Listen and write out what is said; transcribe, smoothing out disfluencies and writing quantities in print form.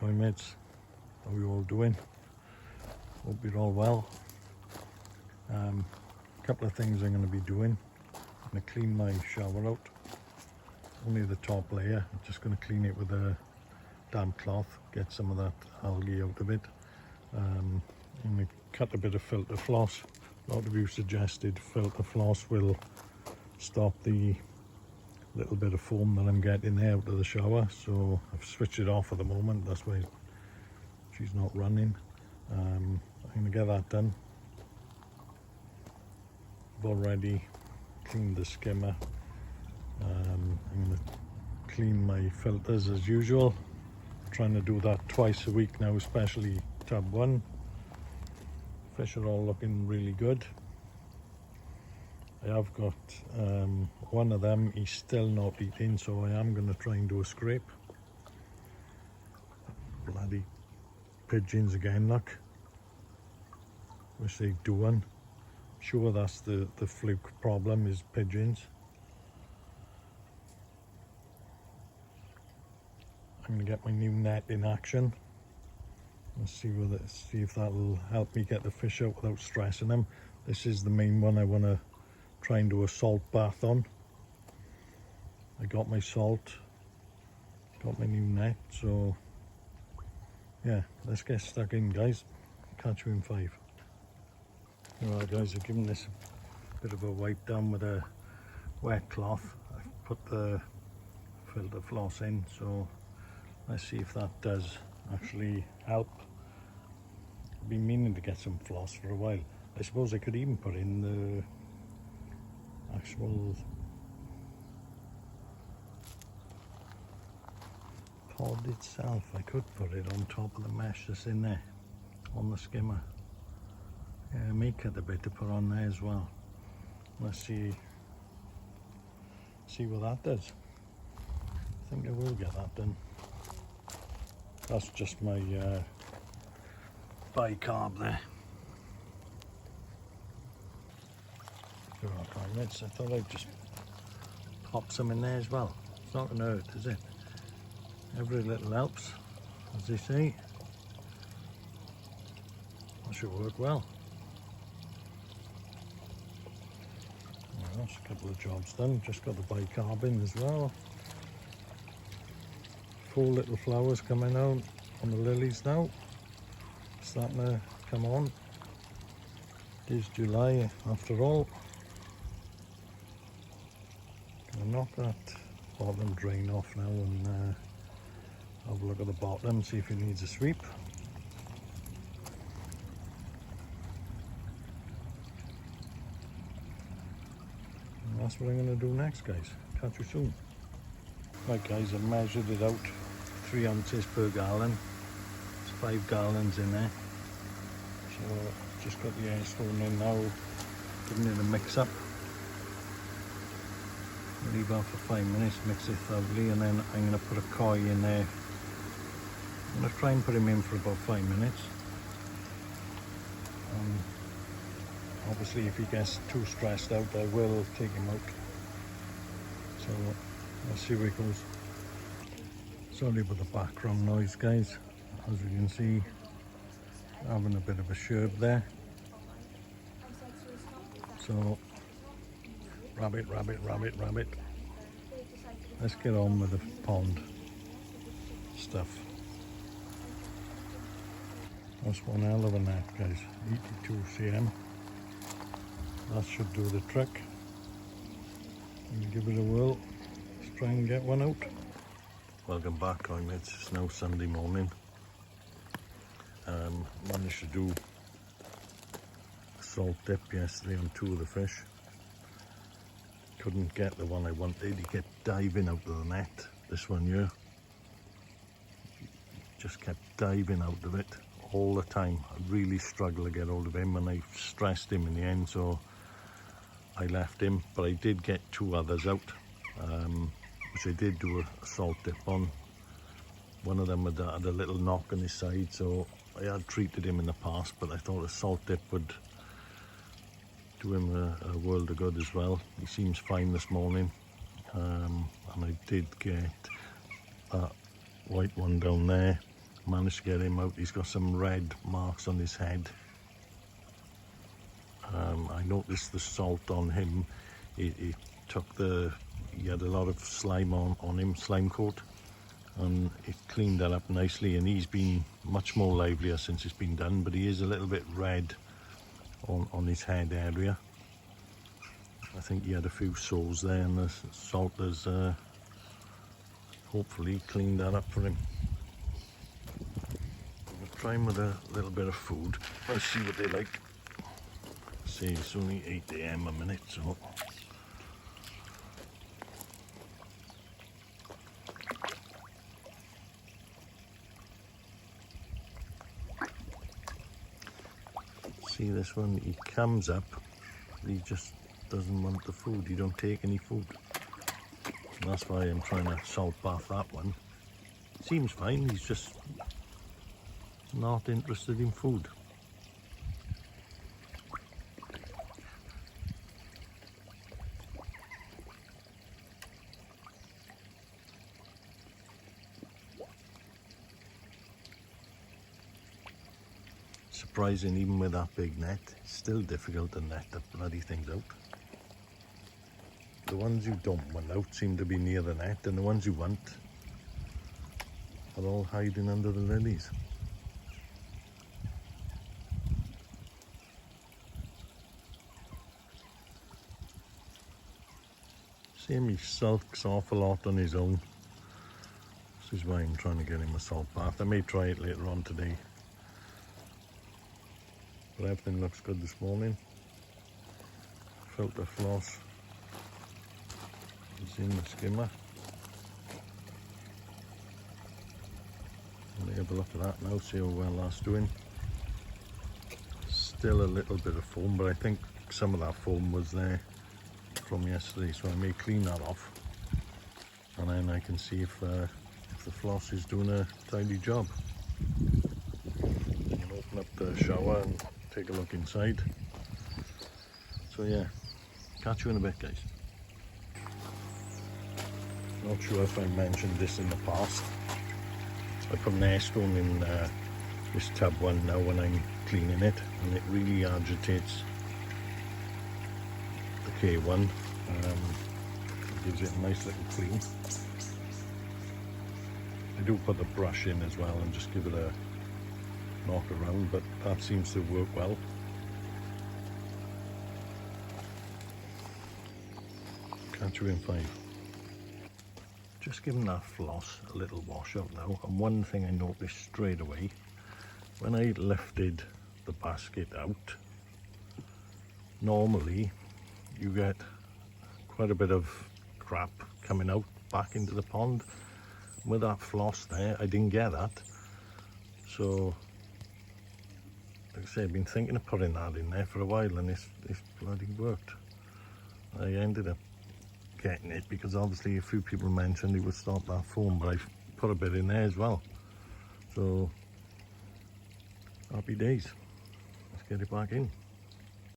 koi mates, how are you all doing? Hope you're all well. A couple of things I'm going to be doing. I'm going to clean my shower out, only the top layer. I'm just going to clean it with a damp cloth, get some of that algae out of it. I'm going to cut a bit of filter floss. A lot of you suggested filter floss will stop the little bit of foam that I'm getting there out of the shower, so I've switched it off at the moment. That's why she's not running. I'm going to get that done. I've already cleaned the skimmer. I'm going to clean my filters as usual. I'm trying to do that twice a week now, especially tub 1. Fish are all looking really good. I have got one of them, he's still not eating, so I am going to try and do a scrape. Bloody pigeons again, look. Wish they'd do one. Sure, that's the fluke problem, is pigeons. I'm going to get my new net in action and see if that'll help me get the fish out without stressing them. This is the main one I want to try and do a salt bath on. I got my salt, got my new net, so yeah, let's get stuck in, guys. Catch you in 5. Alright guys, I've given this a bit of a wipe down with a wet cloth. I've put the filter floss in, so let's see if that does actually help. I've been meaning to get some floss for a while. I suppose I could even put in the actual pod itself. I could put it on top of the mesh that's in there on the skimmer. Yeah, I may cut a bit to put on there as well. Let's see what that does. I think I will get that done. That's just my bicarb there. I thought I'd just pop some in there as well. It's not going to hurt, is it? Every little helps, as they say. That should work well. That's a couple of jobs done. Just got the bicarb in as well. 4 little flowers coming out on the lilies now. Starting to come on. It is July after all. Gonna knock that bottom drain off now and have a look at the bottom, see if it needs a sweep. And that's what I'm going to do next, guys. Catch you soon. Right guys, I've measured it out, 3 ounces per gallon. There's 5 gallons in there. So just got the air stone in now, giving it a mix up. Leave that for 5 minutes, mix it thoroughly, and then I'm going to put a koi in there. I'm going to try and put him in for about 5 minutes. Obviously if he gets too stressed out, I will take him out. So let's see where it goes. Sorry about the background noise, guys. As you can see, having a bit of a sherb there. So rabbit. Let's get on with the pond stuff. That's one hell of a net, guys. 82 cm. That should do the trick. Give it a whirl. Let's try and get one out. Welcome back, koi mates. It's now Sunday morning. Managed to do a salt dip yesterday on 2 of the fish. Couldn't get the one I wanted. He kept diving out of the net. This one here. Just kept diving out of it all the time. I really struggled to get hold of him, and I stressed him in the end, so I left him. But I did get 2 others out, which I did do a salt dip on. One of them had a little knock on his side, so I had treated him in the past, but I thought a salt dip would do him a world of good as well. He seems fine this morning, and I did get that white one down there managed to get him out. He's got some red marks on his head. I noticed the salt on him. He had a lot of slime on him, slime coat, and it cleaned that up nicely, and he's been much more livelier since it's been done, but he is a little bit red on his head area. I think he had a few sores there, and the salt has hopefully cleaned that up for him. We'll try him with a little bit of food. Let's see what they like. See, it's only 8 AM a minute, so see this one, he comes up, he just doesn't want the food. You don't take any food, and that's why I'm trying to salt bath that one. Seems fine, he's just not interested in food. Surprising, even with that big net, it's still difficult to net the bloody things out. The ones you don't want out seem to be near the net, and the ones you want are all hiding under the lilies. See him, he sulks off a lot on his own. This is why I'm trying to get him a salt bath. I may try it later on today. But everything looks good this morning. Filter floss is in the skimmer. Let me have a look at that now, see how well that's doing. Still a little bit of foam, but I think some of that foam was there from yesterday, so I may clean that off, and then I can see if the floss is doing a tidy job. You can open up the shower and take a look inside. So yeah, catch you in a bit, guys. Not sure if I mentioned this in the past. I put an air stone in this tub one now when I'm cleaning it, and it really agitates the K1. It gives it a nice little clean. I do put the brush in as well and just give it a knock around, but that seems to work well. Catch you in 5. Just giving that floss a little wash out now, and one thing I noticed straight away, when I lifted the basket out, normally you get quite a bit of crap coming out back into the pond. With that floss there, I didn't get that, so like I say, I've been thinking of putting that in there for a while, and it's bloody worked. I ended up getting it because obviously a few people mentioned it would stop that foam, but I put a bit in there as well. So happy days. Let's get it back in.